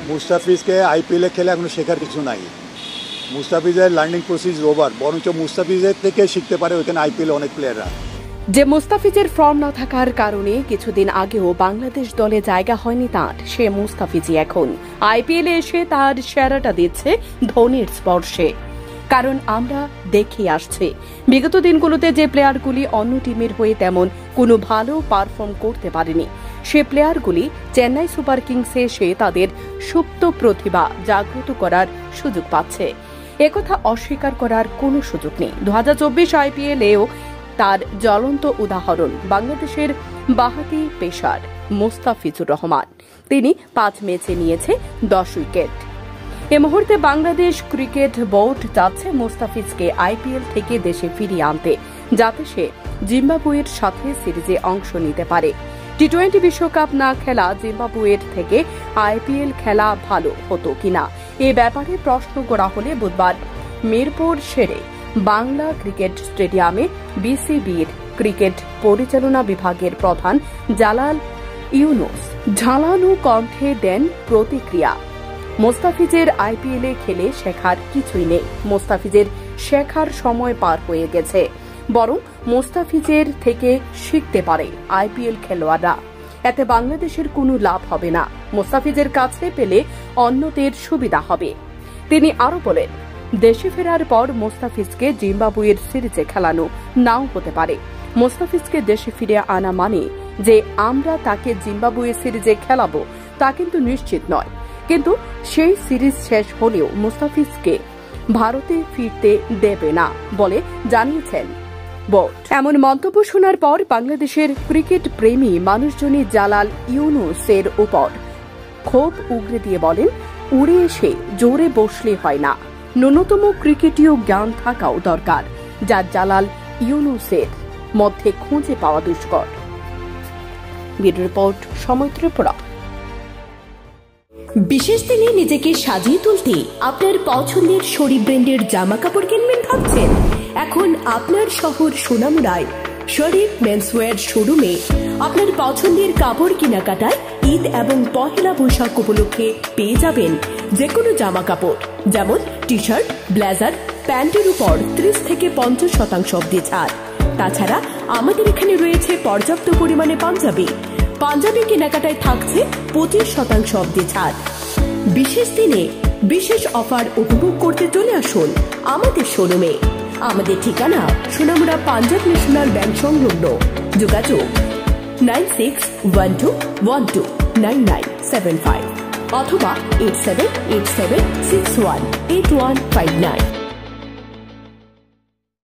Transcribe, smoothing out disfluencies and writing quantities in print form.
মুস্তাফিজকে আইপিএলে খেলে এখনো শেখার কিছু নাই। মুস্তাফিজের লার্নিং প্রসেস ওভার, বরঞ্চ মুস্তাফিজের থেকে শিখতে পারে ওইখানে আইপিএলে অনেক প্লেয়াররা। যে মুস্তাফিজের ফর্ম না থাকার কারণে কিছুদিন আগেও বাংলাদেশ দলে জায়গা হয়নি তাঁর, সে মুস্তাফিজই এখন আইপিএলে এসে তার সেরাটা দিচ্ছে ধোনির স্পর্শে। কারণ আমরা দেখে আসছি বিগত দিনগুলোতে যে প্লেয়ারগুলি অন্য টিমের হয়ে তেমন কোনো ভালো পারফর্ম করতে পারেনি, সে প্লেয়ারগুলি চেন্নাই সুপার কিংসে এসে তাদের সুপ্ত প্রতিভা জাগ্রত করার সুযোগ পাচ্ছে। একথা অস্বীকার করার কোনো সুযোগ নেই। 2024 আইপিএলেও তার জ্বলন্ত উদাহরণ বাংলাদেশের বাহাতি পেসার মোস্তাফিজুর রহমান। তিনি 5 ম্যাচে নিয়েছে 10 উইকেট। এ মুহূর্তে বাংলাদেশ ক্রিকেট বোর্ড চাচ্ছে মোস্তাফিজকে আইপিএল থেকে দেশে ফিরিয়ে আনতে, যাতে সে জিম্বাবুয়ের সাথে সিরিজে অংশ নিতে পারে। টি-20 বিশ্বকাপ না খেলা জিম্বাবুয়ের থেকে আইপিএল খেলা ভালো হতো কিনা এ ব্যাপারে প্রশ্ন করা হলে বুধবার মিরপুর শেরে বাংলা ক্রিকেট স্টেডিয়ামে বিসিবির ক্রিকেট পরিচালনা বিভাগের প্রধান জালাল ইউনুস ঝালানো কণ্ঠে দেন প্রতিক্রিয়া। মোস্তাফিজের আইপিএলে খেলে শেখার কিছুই নেই, মোস্তাফিজের শেখার সময় পার হয়ে গেছে, বরং মোস্তাফিজের থেকে শিখতে পারে আইপিএল খেলোয়াড়রা। এতে বাংলাদেশের কোনো লাভ হবে না, মোস্তাফিজের কাছে পেলে অন্যদের সুবিধা হবে। তিনি আরো বলেন, দেশে ফেরার পর মোস্তাফিজকে জিম্বাবুয়ের সিরিজে খেলানো নাও হতে পারে। মোস্তাফিজকে দেশে ফিরে আনা মানে যে আমরা তাকে জিম্বাবুয়ে সিরিজে খেলাবো তা কিন্তু নিশ্চিত নয়, কিন্তু সেই সিরিজ শেষ হলেও মোস্তাফিজকে ভারতে ফিরতে দেবে না বলে জানিয়েছেন বোর্ড। এমন মন্তব্য শোনার পর বাংলাদেশের ক্রিকেট প্রেমী মানুষজনই জালাল ইউনুসের উপর ক্ষোভ উগরে দিয়ে বলেন, উড়ে এসে জোরে বসলে হয় না, ন্যূনতম ক্রিকেটীয় জ্ঞান থাকাও দরকার, যা জালাল ইউনুসের মধ্যে খুঁজে পাওয়া দুষ্কর। ব্যুরো রিপোর্ট, সময় ত্রিপুরা। বিশেষ দিনে নিজেকে সাজিয়ে তুলতে আপনার পছন্দের শরীর ব্র্যান্ডের জামা কাপড় কিনবেন ভাবছেন? এখন আপনার শহর সোনামুড়ায় শরীফ মেন্সওয়্যার শোরুমে আপনার পছন্দের কাপড় কেনাকাটায় ঈদ এবং পহেলা বৈশাখ উপলক্ষে পেয়ে যাবেন যে কোনো জামা কাপড়, যেমন টি শার্ট, ব্লেজার, প্যান্টের উপর 30 থেকে 50% অবধি ছাড়। তাছাড়া আমাদের এখানে রয়েছে পর্যাপ্ত পরিমাণে পাঞ্জাবি কেনাকাটায় থাকছে 25% অবধি ছাড়। বিশেষ দিনে বিশেষ অফার উপভোগ করতে চলে আসুন আমাদের শোরুমে। আমাদের ঠিকানা সোনামুড়া পাঞ্জাব ন্যাশনাল ব্যাংক সংলগ্ন। যোগাযোগ 9612129975 অথবা 8787618159।